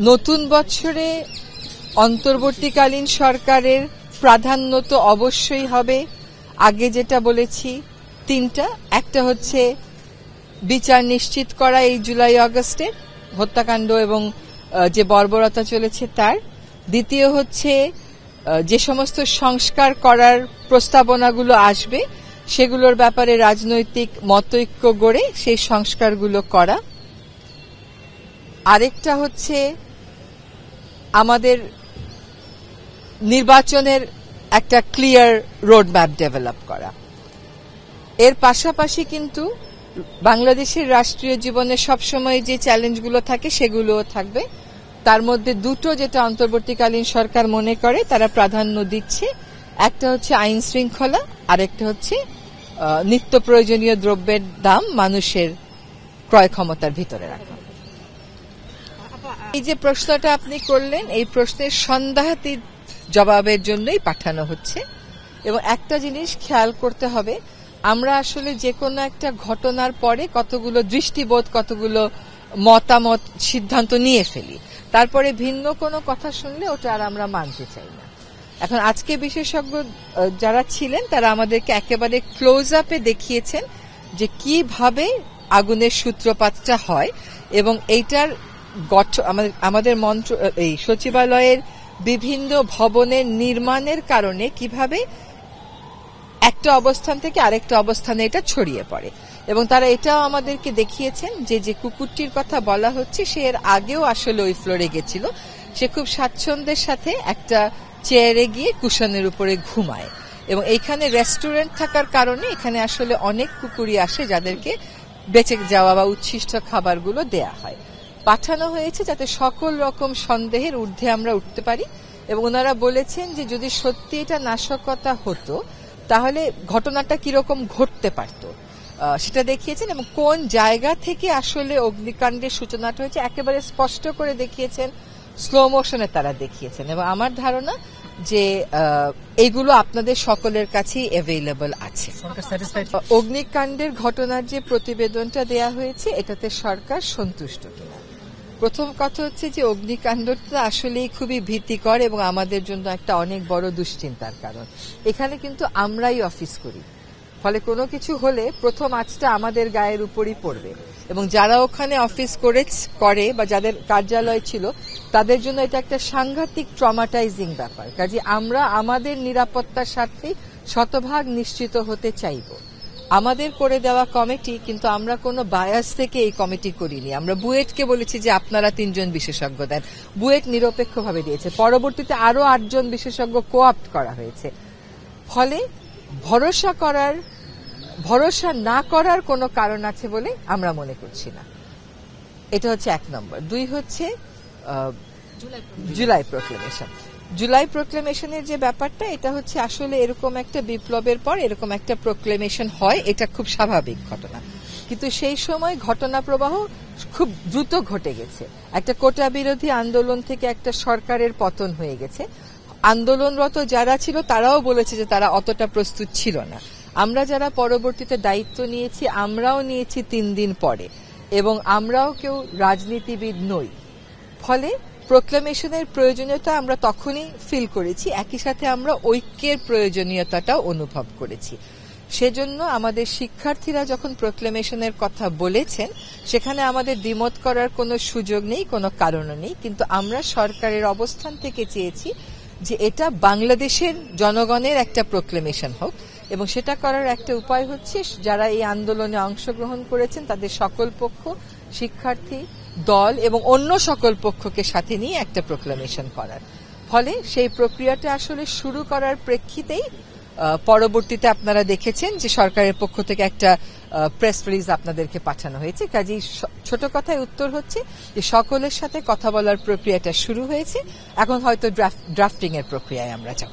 নতুন বছরে অন্তর্বর্তীকালীন সরকারের প্রাধান্য তো অবশ্যই হবে। আগে যেটা বলেছি তিনটা, একটা হচ্ছে বিচার নিশ্চিত করা এই জুলাই আগস্টে হত্যাকাণ্ড এবং যে বর্বরতা চলেছে তার। দ্বিতীয় হচ্ছে যে সমস্ত সংস্কার করার প্রস্তাবনাগুলো আসবে সেগুলোর ব্যাপারে রাজনৈতিক মতৈক্য গড়ে সেই সংস্কারগুলো করা। আরেকটা হচ্ছে আমাদের নির্বাচনের একটা ক্লিয়ার রোডম্যাপ ডেভেলপ করা। এর পাশাপাশি কিন্তু বাংলাদেশের রাষ্ট্রীয় জীবনে সবসময় যে চ্যালেঞ্জগুলো থাকে সেগুলোও থাকবে। তার মধ্যে দুটো যেটা অন্তর্বর্তীকালীন সরকার মনে করে তারা প্রাধান্য দিচ্ছে, একটা হচ্ছে আইন শৃঙ্খলা, আরেকটা হচ্ছে নিত্য প্রয়োজনীয় দ্রব্যের দাম মানুষের ক্রয় ক্ষমতার ভিতরে রাখা। এই যে প্রশ্নটা আপনি করলেন, এই প্রশ্নের সন্দেহাতীত জবাবের জন্যই পাঠানো হচ্ছে। এবং একটা জিনিস খেয়াল করতে হবে, আমরা আসলে যে কোনো একটা ঘটনার পরে কতগুলো দৃষ্টিবোধ, কতগুলো মতামত, সিদ্ধান্ত নিয়ে ফেলি, তারপরে ভিন্ন কোনো কথা শুনলে ওটা আর আমরা মানতে চাই না। এখন আজকে বিশেষজ্ঞ যারা ছিলেন তারা আমাদেরকে একেবারে ক্লোজ আপে দেখিয়েছেন যে কিভাবে আগুনের সূত্রপাতটা হয় এবং এইটার আমাদের এই সচিবালয়ের বিভিন্ন ভবনের নির্মাণের কারণে কিভাবে একটা অবস্থান থেকে আরেকটা অবস্থানে এটা ছড়িয়ে পড়ে। এবং তারা এটাও আমাদেরকে দেখিয়েছেন যে যে কুকুরটির কথা বলা হচ্ছে সে এর আগেও আসলে ওই ফ্লোরে গেছিল, সে খুব স্বাচ্ছন্দ্যের সাথে একটা চেয়ারে গিয়ে কুশনের উপরে ঘুমায়। এবং এইখানে রেস্টুরেন্ট থাকার কারণে এখানে আসলে অনেক কুকুরই আসে যাদেরকে বেঁচে যাওয়া বা উচ্ছিষ্ট খাবারগুলো দেয়া হয়। পাঠানো হয়েছে যাতে সকল রকম সন্দেহের ঊর্ধ্বে আমরা উঠতে পারি। এবং ওনারা বলেছেন যে যদি সত্যি এটা নাশকতা হতো তাহলে ঘটনাটা কিরকম ঘটতে পারত সেটা দেখিয়েছেন। এবং কোন জায়গা থেকে আসলে অগ্নিকাণ্ডের সূচনাটা হয়েছে একেবারে স্পষ্ট করে দেখিয়েছেন, স্লো মোশনে তারা দেখিয়েছেন। এবং আমার ধারণা যে এইগুলো আপনাদের সকলের কাছেই অ্যাভেইলেবল আছে। অগ্নিকাণ্ডের ঘটনার যে প্রতিবেদনটা দেয়া হয়েছে এটাতে সরকার সন্তুষ্ট কিনা। প্রথম কথা হচ্ছে যে অগ্নিকাণ্ডটা আসলেই খুবই ভীতিকর এবং আমাদের জন্য একটা অনেক বড় দুশ্চিন্তার কারণ। এখানে কিন্তু আমরাই অফিস করি, ফলে কোনো কিছু হলে প্রথম আঁচটা আমাদের গায়ের উপরই পড়বে। এবং যারা ওখানে অফিস করে বা যাদের কার্যালয় ছিল তাদের জন্য এটা একটা সাংঘাতিক ট্রমাটাইজিং ব্যাপার। কাজে আমরা আমাদের নিরাপত্তার স্বার্থে শতভাগ নিশ্চিত হতে চাইব। আমাদের করে দেওয়া কমিটি, কিন্তু আমরা কোনো বায়াস থেকে এই কমিটি করিনি। আমরা বুয়েটকে বলেছি যে আপনারা 3 জন বিশেষজ্ঞ দেন, বুয়েট নিরপেক্ষভাবে দিয়েছে। পরবর্তীতে আরো 8 জন বিশেষজ্ঞ কোঅপ্ট করা হয়েছে। ফলে ভরসা না করার কোনো কারণ আছে বলে আমরা মনে করছি না। এটা হচ্ছে 1 নম্বর। 2 হচ্ছে জুলাই প্রোক্লেমেশন। জুলাই প্রোক্লেমেশনের যে ব্যাপারটা, এটা হচ্ছে আসলে এরকম একটা বিপ্লবের পর এরকম একটা প্রোক্লেমেশন হয়, এটা খুব স্বাভাবিক ঘটনা। কিন্তু সেই সময় ঘটনা প্রবাহ খুব দ্রুত ঘটে গেছে। একটা কোটা বিরোধী আন্দোলন থেকে একটা সরকারের পতন হয়ে গেছে। আন্দোলনরত যারা ছিল তারাও বলেছে যে তারা অতটা প্রস্তুত ছিল না। আমরা যারা পরবর্তীতে দায়িত্ব নিয়েছি আমরাও নিয়েছি 3 দিন পরে, এবং আমরাও কেউ রাজনীতিবিদ নই। ফলে প্রোক্লেমেশনের প্রয়োজনীয়তা আমরা তখনই ফিল করেছি, একই সাথে আমরা ঐক্যের প্রয়োজনীয়তাটাও অনুভব করেছি। সেজন্য আমাদের শিক্ষার্থীরা যখন প্রোক্লেমেশনের কথা বলেছেন সেখানে আমাদের দ্বিমত করার কোনো সুযোগ নেই, কোনো কারণও নেই। কিন্তু আমরা সরকারের অবস্থান থেকে চেয়েছি যে এটা বাংলাদেশের জনগণের একটা প্রোক্লেমেশন হোক, এবং সেটা করার একটা উপায় হচ্ছে যারা এই আন্দোলনে অংশগ্রহণ করেছেন তাদের সকল পক্ষ, শিক্ষার্থী দল এবং অন্য সকল পক্ষকে সাথে নিয়ে একটা প্রোক্লেমেশন করার। ফলে সেই প্রক্রিয়াটা আসলে শুরু করার প্রেক্ষিতেই পরবর্তীতে আপনারা দেখেছেন যে সরকারের পক্ষ থেকে একটা প্রেস রিলিজ আপনাদেরকে পাঠানো হয়েছে। কাজেই ছোট কথায় উত্তর হচ্ছে যে সকলের সাথে কথা বলার প্রক্রিয়াটা শুরু হয়েছে, এখন হয়তো ড্রাফটিং এর প্রক্রিয়ায় আমরা যাব।